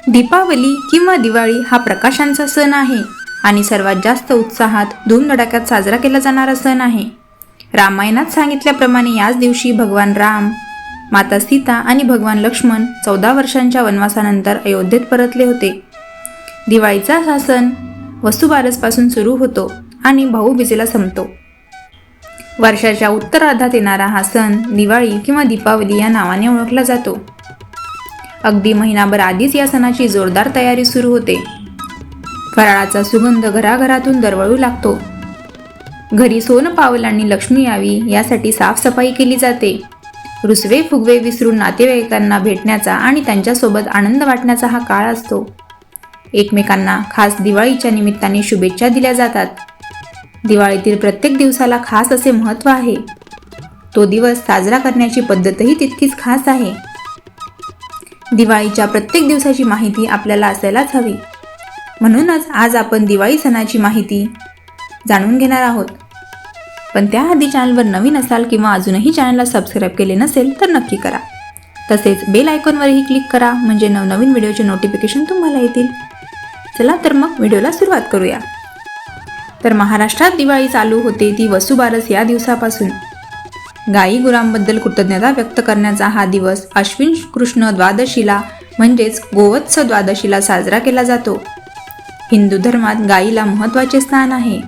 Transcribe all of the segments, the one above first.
दीपावली किंवा दिवाळी हा प्रकाशांचा सण आहे आणि सर्वात जास्त उत्साहात धूमधडाक्यात साजरा केला जाणारा सण आहे. रामायणात सांगितल्याप्रमाणे याच दिवशी भगवान राम, माता सीता आणि भगवान लक्ष्मण 14 वर्षांच्या वनवासानंतर अयोध्येत परतले होते. दिवाळीचा हा सण वसुबारसपासून सुरू होतो आणि भाऊबीजेला संपतो. वर्षाच्या उत्तरार्धात येणारा हा सण दिवाळी किंवा दीपावली या नावाने ओळखला जातो. अगदी महिनाभर आधीच या सणाची जोरदार तयारी सुरू होते. फराळाचा सुगंध घराघरातून दरवळू लागतो. घरी सोनं पावलं आणि लक्ष्मी यावी यासाठी साफसफाई केली जाते. रुसवे फुगवे विसरून नातेवाईकांना भेटण्याचा आणि त्यांच्यासोबत आनंद वाटण्याचा हा काळ असतो. एकमेकांना खास दिवाळीच्या निमित्ताने शुभेच्छा दिल्या जातात. दिवाळीतील प्रत्येक दिवसाला खास असे महत्त्व आहे. तो दिवस साजरा करण्याची पद्धतही तितकीच खास आहे. दिवाळीच्या प्रत्येक दिवसाची माहिती आपल्याला असायलाच हवी. म्हणूनच आज आपण दिवाळी सणाची माहिती जाणून घेणार आहोत. पण त्याआधी चॅनलवर नवीन असाल किंवा अजूनही चॅनलला सबस्क्राईब केले नसेल तर नक्की करा. तसेच बेल आयकॉनवरही क्लिक करा म्हणजे नवनवीन व्हिडिओचे नोटिफिकेशन तुम्हाला येतील. चला तर मग व्हिडिओला सुरुवात करूया. तर महाराष्ट्रात दिवाळी चालू होते ती वसुबारस या दिवसापासून. गाई गुरांबद्दल कृतज्ञता व्यक्त करण्याचा हा दिवस अश्विन कृष्ण द्वादशीला म्हणजेच गोवत्स द्वादशीला साजरा केला जातो. हिंदू धर्मात गायीला महत्त्वाचे स्थान आहे.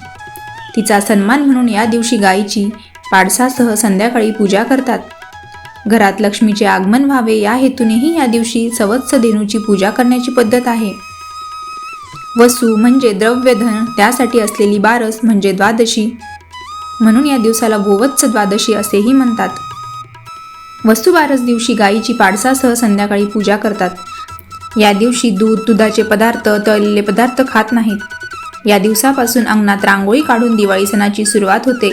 तिचा सन्मान म्हणून या दिवशी गायीची पाडसासह संध्याकाळी पूजा करतात. घरात लक्ष्मीचे आगमन व्हावे या हेतूनेही या दिवशी सवत्स धेनूची पूजा करण्याची पद्धत आहे. वसू म्हणजे द्रव्यधन, त्यासाठी असलेली बारस म्हणजे द्वादशी, म्हणून या दिवसाला गोवत्स द्वादशी असेही म्हणतात. वसुबारस दिवशी गायीची पाडसासह संध्याकाळी पूजा करतात. या दिवशी दूध, दुधाचे पदार्थ, तळलेले पदार्थ खात नाहीत. या दिवसापासून अंगणात रांगोळी काढून दिवाळी सणाची सुरुवात होते.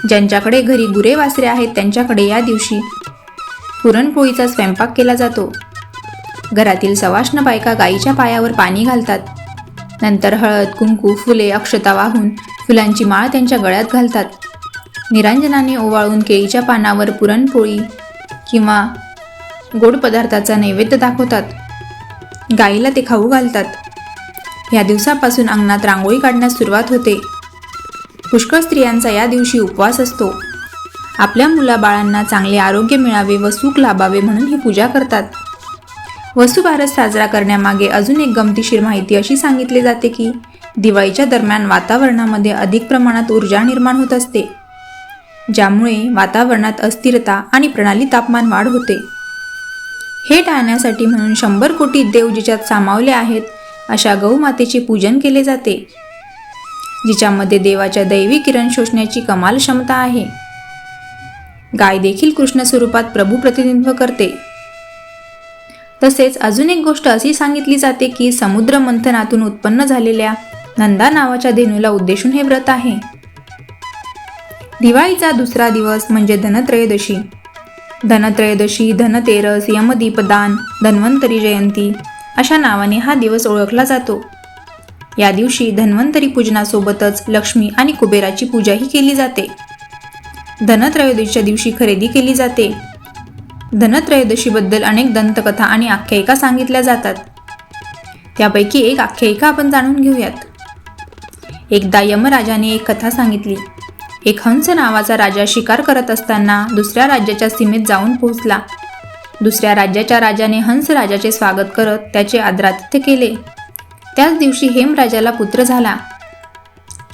ज्यांच्याकडे घरी गुरे वासरे आहेत त्यांच्याकडे या दिवशी पुरणपोळीचा स्वयंपाक केला जातो. घरातील सवाष्ण बायका गायीच्या पायावर पाणी घालतात. नंतर हळद, कुंकू, फुले, अक्षता वाहून फुलांची माळ त्यांच्या गळ्यात घालतात. निरांजनाने ओवाळून केळीच्या पानावर पुरणपोळी किंवा गोड पदार्थाचा नैवेद्य दाखवतात. गायीला ते खाऊ घालतात. या दिवसापासून अंगणात रांगोळी काढण्यास सुरुवात होते. पुष्कळ स्त्रियांचा या दिवशी उपवास असतो. आपल्या मुलाबाळांना चांगले आरोग्य मिळावे व सुख लाभावे म्हणून ही पूजा करतात. वसुबारस साजरा करण्यामागे अजून एक गमतीशीर माहिती अशी सांगितली जाते की दिवाळीच्या दरम्यान वातावरणामध्ये अधिक प्रमाणात ऊर्जा निर्माण होत असते, ज्यामुळे वातावरणात अस्थिरता आणि प्रणाली तापमान वाढ होते. हे टाळण्यासाठी म्हणून 100 कोटी देव जिच्यात सामावले आहेत अशा गौमातेचे पूजन केले जाते, जिच्यामध्ये देवाच्या दैवी किरण शोषण्याची कमाल क्षमता आहे. गाय देखील कृष्ण स्वरूपात प्रभू प्रतिनिधित्व करते. तसेच अजून एक गोष्ट अशी सांगितली जाते की समुद्र मंथनातून उत्पन्न झालेल्या नंदा नावाच्या धेनूला उद्देशून हे व्रत आहे. दिवाळीचा दुसरा दिवस म्हणजे धनत्रयोदशी. धनत्रयोदशी, धनतेरस, यमदीपदान, धन्वंतरी जयंती अशा नावाने हा दिवस ओळखला जातो. या दिवशी धन्वंतरी पूजनासोबतच लक्ष्मी आणि कुबेराची पूजाही केली जाते. धनत्रयोदशीच्या दिवशी खरेदी केली जाते. धनत्रयोदशीबद्दल अनेक दंतकथा आणि आख्यायिका सांगितल्या जातात. त्यापैकी एक आख्यायिका आपण जाणून घेऊयात. एकदा यमराजाने एक कथा सांगितली. एक हंस नावाचा राजा शिकार करत असताना दुसऱ्या राज्याच्या सीमेत जाऊन पोहोचला. दुसऱ्या राज्याच्या राजाने हंस राजाचे स्वागत करत त्याचे आदरातिथ्य केले. त्याच दिवशी हेमराजाला पुत्र झाला.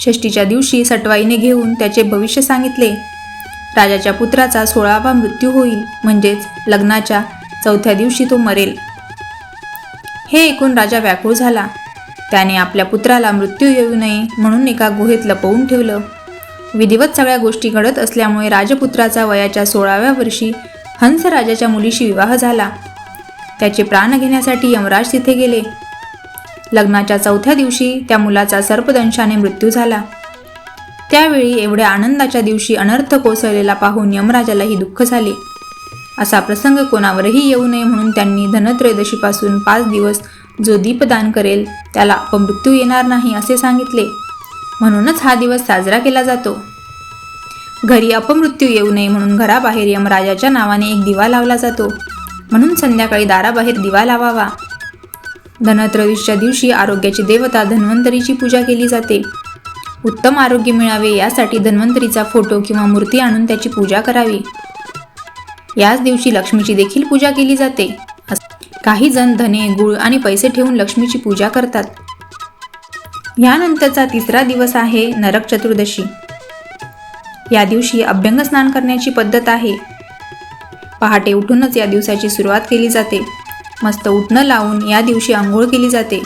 षष्टीच्या दिवशी सटवाईने घेऊन त्याचे भविष्य सांगितले. राजाच्या पुत्राचा 16वा मृत्यू होईल, म्हणजेच लग्नाच्या 4थ्या दिवशी तो मरेल. हे ऐकून राजा व्याकुळ झाला. त्याने आपल्या पुत्राला मृत्यू येऊ नये म्हणून एका गुहेत लपवून ठेवलं. विधिवत सगळ्या गोष्टी घडत असल्यामुळे राजपुत्राचा वयाच्या 16व्या वर्षी हंस राजाच्या मुलीशी विवाह झाला. त्याचे प्राण घेण्यासाठी यमराज तिथे गेले. लग्नाच्या 4थ्या दिवशी त्या मुलाचा सर्पदंशाने मृत्यू झाला. त्यावेळी एवढ्या आनंदाच्या दिवशी अनर्थ कोसळलेला पाहून यमराजालाही दुःख झाले. असा प्रसंग कोणावरही येऊ नये म्हणून त्यांनी धनत्रयोदशीपासून 5 दिवस जो दीपदान करेल त्याला अपमृत्यू येणार नाही असे सांगितले. म्हणूनच हा दिवस साजरा केला जातो. घरी अपमृत्यू येऊ नये म्हणून घराबाहेर यमराजाच्या नावाने एक दिवा लावला जातो. म्हणून संध्याकाळी दाराबाहेर दिवा लावावा. धनत्रयोदशीच्या दिवशी आरोग्याची देवता धन्वंतरीची पूजा केली जाते. उत्तम आरोग्य मिळावे यासाठी धन्वंतरीचा फोटो किंवा मूर्ती आणून त्याची पूजा करावी. याच दिवशी लक्ष्मीची देखील पूजा केली जाते. काही जण धने, गुळ आणि पैसे ठेवून लक्ष्मीची पूजा करतात. यानंतरचा तिसरा दिवस आहे नरक चतुर्दशी. या दिवशी अभ्यंग स्नान करण्याची पद्धत आहे. पहाटे उठूनच या दिवसाची सुरुवात केली जाते. मस्त उटणं लावून या दिवशी आंघोळ केली जाते.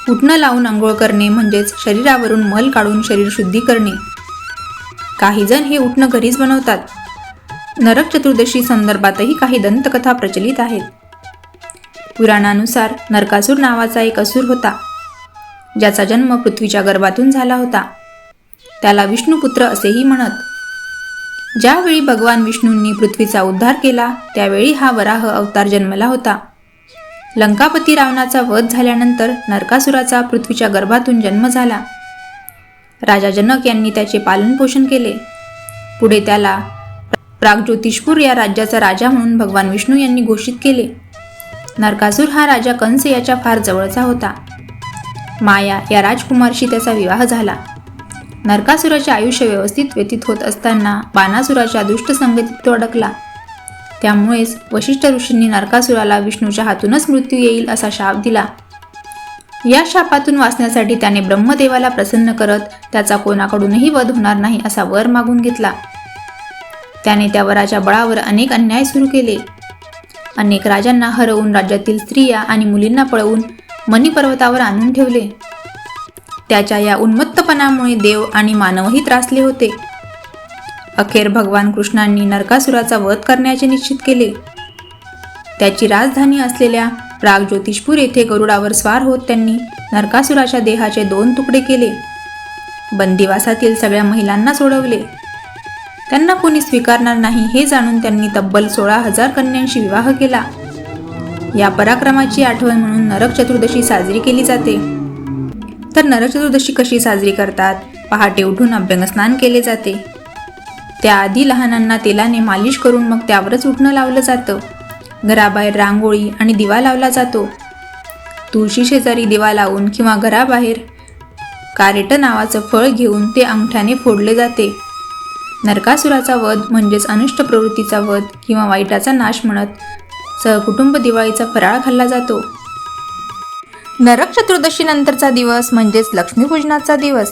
उटणं लावून आंघोळ करणे म्हणजेच शरीरावरून मल काढून शरीर शुद्धी करणे. काही जण हे उटणं घरीच बनवतात. नरक चतुर्दशी संदर्भातही काही दंतकथा प्रचलित आहेत. पुराणानुसार नरकासूर नावाचा एक असुर होता, ज्याचा जन्म पृथ्वीच्या गर्भातून झाला होता. त्याला विष्णुपुत्र असेही म्हणत. ज्यावेळी भगवान विष्णूंनी पृथ्वीचा उद्धार केला त्यावेळी हा वराह अवतार जन्मला होता. लंकापती रावणाचा वध झाल्यानंतर नरकासुराचा पृथ्वीच्या गर्भातून जन्म झाला. राजा जनक यांनी त्याचे पालनपोषण केले. पुढे त्याला प्राग्ज्योतिषपूर या राज्याचा राजा म्हणून भगवान विष्णू यांनी घोषित केले. नरकासूर हा राजा कंस याच्या फार जवळचा होता. माया या राजकुमारशी त्याचा विवाह झाला. नरकासुराचे आयुष्य व्यवस्थित व्यतीत होत असताना बाणासुराच्या दुष्ट संगतीत तो अडकला. त्यामुळेच वशिष्ठ ऋषींनी नरकासुराला विष्णूच्या हातूनच मृत्यू येईल असा शाप दिला. या शापातून वाचण्यासाठी त्याने ब्रह्मदेवाला प्रसन्न करत त्याचा कोणाकडूनही वध होणार नाही असा वर मागून घेतला. त्याने त्या वराच्या बळावर अनेक अन्याय सुरू केले. अनेक राजांना हरवून राज्यातील स्त्रिया आणि मुलींना पळवून मणिपर्वतावर आणून ठेवले. त्याच्या या उन्मत्तपणामुळे देव आणि मानवही त्रासले होते. अखेर भगवान कृष्णांनी नरकासुराचा वध करण्याचे निश्चित केले. त्याची राजधानी असलेल्या प्राग्ज्योतिषपूर येथे गरुडावर स्वार होत त्यांनी नरकासुराच्या देहाचे 2 तुकडे केले. बंदिवासातील सगळ्या महिलांना सोडवले. त्यांना कोणी स्वीकारणार नाही हे जाणून त्यांनी तब्बल 16,000 कन्यांशी विवाह केला. या पराक्रमाची आठवण म्हणून नरक चतुर्दशी साजरी केली जाते. तर नरक चतुर्दशी कशी साजरी करतात? पहाटे उठून अभ्यंग स्नान केले जाते. त्याआधी लहानांना तेलाने मालिश करून मग त्यावरच उटणं लावलं जातं. घराबाहेर रांगोळी आणि दिवा लावला जातो. तुळशी शेजारी दिवा लावून किंवा घराबाहेर कारेट नावाचं फळ घेऊन ते अंगठ्याने फोडले जाते. नरकासुराचा वध म्हणजेच अनिष्ट प्रवृत्तीचा वध किंवा वाईटाचा नाश म्हणत सहकुटुंब दिवाळीचा फराळ खाल्ला जातो. नरक चतुर्दशी नंतरचा दिवस म्हणजेच लक्ष्मीपूजनाचा दिवस.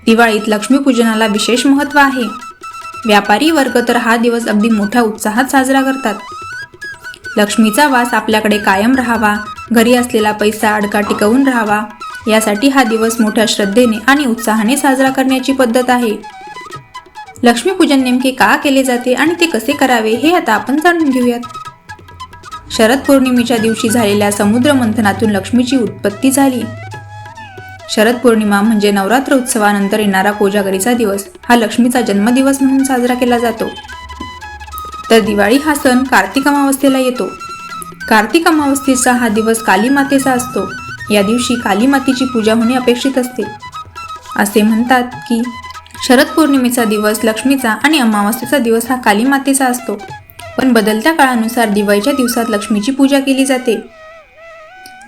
दिवाळीत लक्ष्मीपूजनाला विशेष महत्त्व आहे. व्यापारी वर्ग तर हा दिवस अगदी मोठ्या उत्साहात साजरा करतात. लक्ष्मीचा वास आपल्याकडे कायम राहावा, घरी असलेला पैसा अडका टिकवून राहावा यासाठी हा दिवस मोठ्या श्रद्धेने आणि उत्साहाने साजरा करण्याची पद्धत आहे. लक्ष्मीपूजन नेमके का केले जाते आणि ते कसे करावे हे आता आपण जाणून घेऊयात. शरद पौर्णिमेच्या दिवशी झालेल्या समुद्र मंथनातून लक्ष्मीची उत्पत्ती झाली. शरद पौर्णिमा म्हणजे नवरात्र उत्सवानंतर येणारा कोजागरीचा दिवस हा लक्ष्मीचा जन्मदिवस म्हणून साजरा केला जातो. तर दिवाळी हा सण कार्तिक अमावस्येला येतो. कार्तिक अमावस्येचा हा दिवस काली मातेचा असतो. या दिवशी काली मातेची पूजा होणे अपेक्षित असते. असे म्हणतात की शरद पौर्णिमेचा दिवस लक्ष्मीचा आणि अमावस्येचा दिवस हा काली मातेचा असतो. पण बदलत्या काळानुसार दिवाळीच्या दिवसात लक्ष्मीची पूजा केली जाते.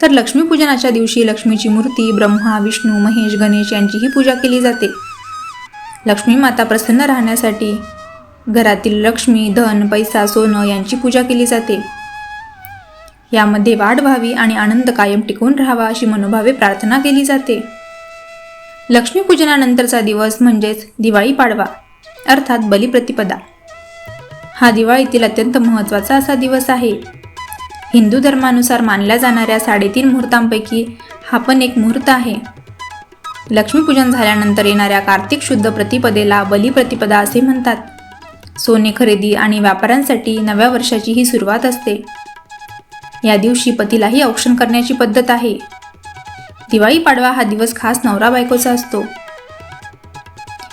तर लक्ष्मीपूजनाच्या दिवशी लक्ष्मीची मूर्ती ब्रह्मा, विष्णू, महेश, गणेश यांचीही पूजा केली जाते. लक्ष्मी माता प्रसन्न राहण्यासाठी घरातील लक्ष्मी, धन, पैसा, सोनं यांची पूजा केली जाते. यामध्ये वाढ व्हावी आणि आनंद कायम टिकून राहावा अशी मनोभावे प्रार्थना केली जाते. लक्ष्मीपूजनानंतरचा दिवस म्हणजेच दिवाळी पाडवा अर्थात बलिप्रतिपदा. हा दिवाळीतील अत्यंत महत्त्वाचा असा दिवस आहे. हिंदू धर्मानुसार मानल्या जाणाऱ्या 3.5 मुहूर्तांपैकी हा पण एक मुहूर्त आहे. लक्ष्मीपूजन झाल्यानंतर येणाऱ्या कार्तिक शुद्ध प्रतिपदेला बलिप्रतिपदा असे म्हणतात. सोने खरेदी आणि व्यापाऱ्यांसाठी नव्या वर्षाची ही सुरुवात असते. या दिवशी पतीलाही औक्षण करण्याची पद्धत आहे. दिवाळी पाडवा हा दिवस खास नवरा बायकोचा असतो.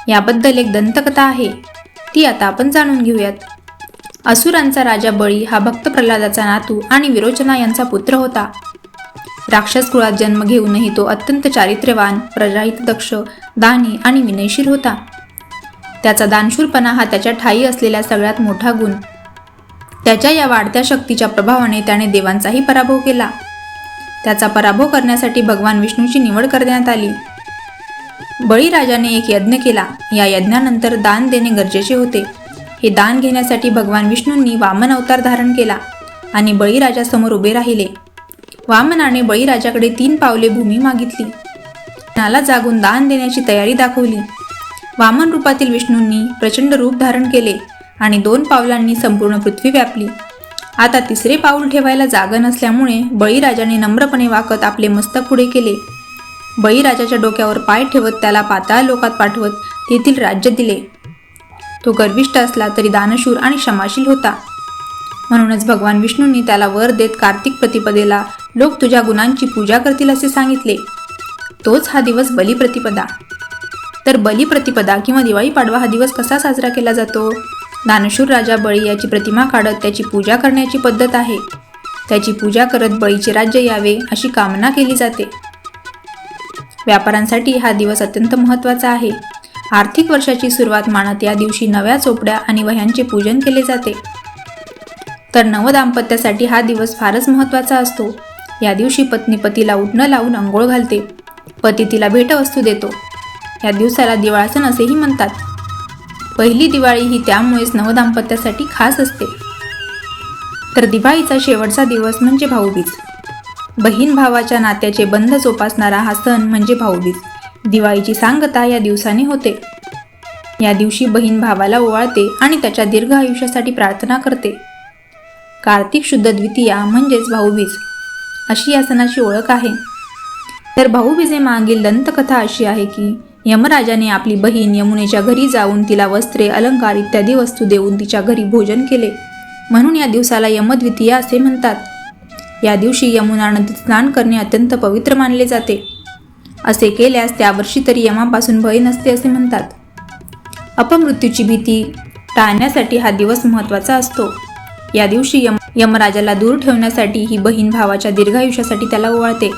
याबद्दल एक दंतकथा आहे, ती आता आपण जाणून घेऊयात. असुरांचा राजा बळी हा भक्त प्रल्हादाचा नातू आणि विरोचना यांचा पुत्र होता. राक्षस कुळात जन्म घेऊनही तो अत्यंत चारित्र्यवान, प्रजाहित दक्ष, दानी आणि विनयशील होता. त्याचा दानशूरपणा हा त्याच्या ठायी असलेला सगळ्यात मोठा गुण. त्याच्या या वाढत्या शक्तीच्या प्रभावाने त्याने देवांचाही पराभव केला. त्याचा पराभव करण्यासाठी भगवान विष्णूची निवड करण्यात आली. बळीराजाने एक यज्ञ केला. या यज्ञानंतर दान देणे गरजेचे होते. हे दान घेण्यासाठी भगवान विष्णूंनी वामन अवतार धारण केला आणि बळीराजासमोर उभे राहिले. वामनाने बळीराजाकडे 3 पावले भूमी मागितली. नाला जागून दान देण्याची तयारी दाखवली. वामन रूपातील विष्णूंनी प्रचंड रूप धारण केले आणि 2 पावलांनी संपूर्ण पृथ्वी व्यापली. आता 3रे पाऊल ठेवायला जागा नसल्यामुळे बळीराजाने नम्रपणे वाकत आपले मस्तक पुढे केले. बळीराजाच्या डोक्यावर पाय ठेवत त्याला पाताळ लोकात पाठवत तेथील राज्य दिले. तो गर्विष्ठ असला तरी दानशूर आणि क्षमाशील होता. म्हणूनच भगवान विष्णूंनी त्याला वर देत कार्तिक प्रतिपदेला लोक तुझ्या गुणांची पूजा करतील असे सांगितले. तोच हा दिवस बलिप्रतिपदा. तर बलिप्रतिपदा किंवा दिवाळी पाडवा हा दिवस कसा साजरा केला जातो? दानशूर राजा बळी याची प्रतिमा काढत त्याची पूजा करण्याची पद्धत आहे. त्याची पूजा करत बळीचे राज्य यावे अशी कामना केली जाते. व्यापाऱ्यांसाठी हा दिवस अत्यंत महत्त्वाचा आहे. आर्थिक वर्षाची सुरुवात मानत या दिवशी नव्या चोपड्या आणि वह्यांचे पूजन केले जाते. तर नवदाम्पत्यासाठी हा दिवस फारच महत्त्वाचा असतो. या दिवशी पत्नी पतीला उटणं लावून अंघोळ घालते. पती तिला भेटवस्तू देतो. या दिवसाला दिवाळा सण असेही म्हणतात. पहिली दिवाळी ही त्यामुळेच नवदाम्पत्यासाठी खास असते. तर दिवाळीचा शेवटचा दिवस म्हणजे भाऊबीज. बहीण भावाच्या नात्याचे बंध जोपासणारा हा सण म्हणजे भाऊबीज. दिवाळीची सांगता या दिवसाने होते. या दिवशी बहीण भावाला ओवाळते आणि त्याच्या दीर्घ आयुष्यासाठी प्रार्थना करते. कार्तिक शुद्ध द्वितीया म्हणजेच भाऊबीज अशी या सणाची ओळख आहे. तर भाऊबीजेमागील दंतकथा अशी आहे की यमराजाने आपली बहीण यमुनेच्या घरी जाऊन तिला वस्त्रे, अलंकार इत्यादी वस्तू देऊन तिच्या घरी भोजन केले. म्हणून या दिवसाला यमद्वितीया असे म्हणतात. या दिवशी यमुना नदीत स्नान करणे अत्यंत पवित्र मानले जाते. असे केल्यास त्या वर्षी तरी यमापासून भय नसते असे म्हणतात. अपमृत्यूची भीती टाळण्यासाठी हा दिवस महत्त्वाचा असतो. या दिवशी यमराजाला दूर ठेवण्यासाठी ही बहीण भावाच्या दीर्घायुष्यासाठी त्याला ओवाळते.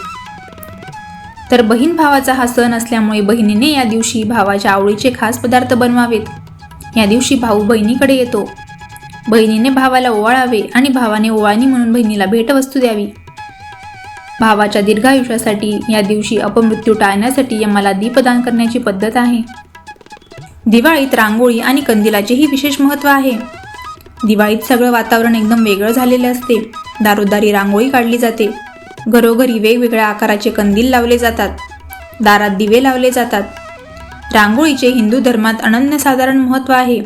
तर बहीण भावाचा हा सण असल्यामुळे बहिणीने या दिवशी भावाच्या आवडीचे खास पदार्थ बनवावेत. या दिवशी भाऊ बहिणीकडे येतो. बहिणीने भावाला ओवाळावे आणि भावाने ओवाळणी म्हणून बहिणीला भेटवस्तू द्यावी. भावाच्या दीर्घायुष्यासाठी या दिवशी अपमृत्यू टाळण्यासाठी यमाला दीपदान करण्याची पद्धत आहे. दिवाळीत रांगोळी आणि कंदिलाचेही विशेष महत्त्व आहे. दिवाळीत सगळं वातावरण एकदम वेगळं झालेले असते. दारोदारी रांगोळी काढली जाते. घरोघरी वेगवेगळ्या आकाराचे कंदील लावले जातात. दारात दिवे लावले जातात. रांगोळीचे हिंदू धर्मात अनन्यसाधारण महत्त्व आहे.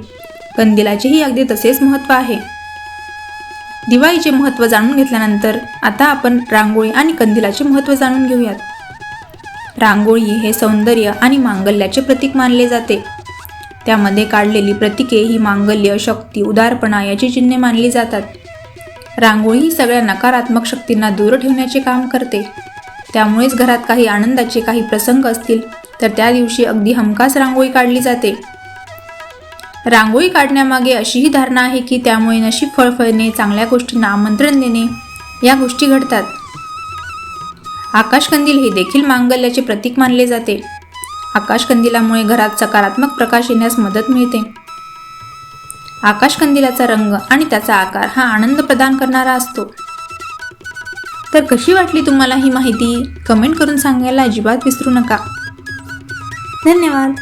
कंदिलाचेही अगदी तसेच महत्त्व आहे. दिवाळीचे महत्त्व जाणून घेतल्यानंतर आता आपण रांगोळी आणि कंदिलाचे महत्त्व जाणून घेऊयात. रांगोळी हे सौंदर्य आणि मांगल्याचे प्रतीक मानले जाते. त्यामध्ये काढलेली प्रतीके ही मांगल्य, शक्ती, उदारपणा याची चिन्हे मानली जातात. रांगोळी ही सगळ्या नकारात्मक शक्तींना दूर ठेवण्याचे काम करते. त्यामुळेच घरात काही आनंदाचे काही प्रसंग असतील तर त्या दिवशी अगदी हमखास रांगोळी काढली जाते. रांगोळी काढण्यामागे अशीही धारणा आहे की त्यामुळे नशीब फळफळणे, चांगल्या गोष्टींना आमंत्रण देणे या गोष्टी घडतात. आकाशकंदील हे देखील मांगल्याचे प्रतीक मानले जाते. आकाशकंदिलामुळे घरात सकारात्मक प्रकाश येण्यास मदत मिळते. आकाशकंदिलाचा रंग आणि त्याचा आकार हा आनंद प्रदान करणारा असतो. तर कशी वाटली तुम्हाला ही माहिती? कमेंट करून सांगायला अजिबात विसरू नका. धन्यवाद.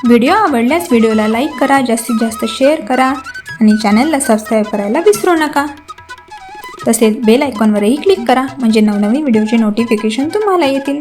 व्हिडिओ आवडल्यास व्हिडिओला लाईक करा, जास्तीत जास्त शेअर करा आणि चॅनलला सबस्क्राईब करायला विसरू नका. तसेच बेल आयकॉनवरही क्लिक करा म्हणजे नवनवीन व्हिडिओचे नोटिफिकेशन तुम्हाला येतील.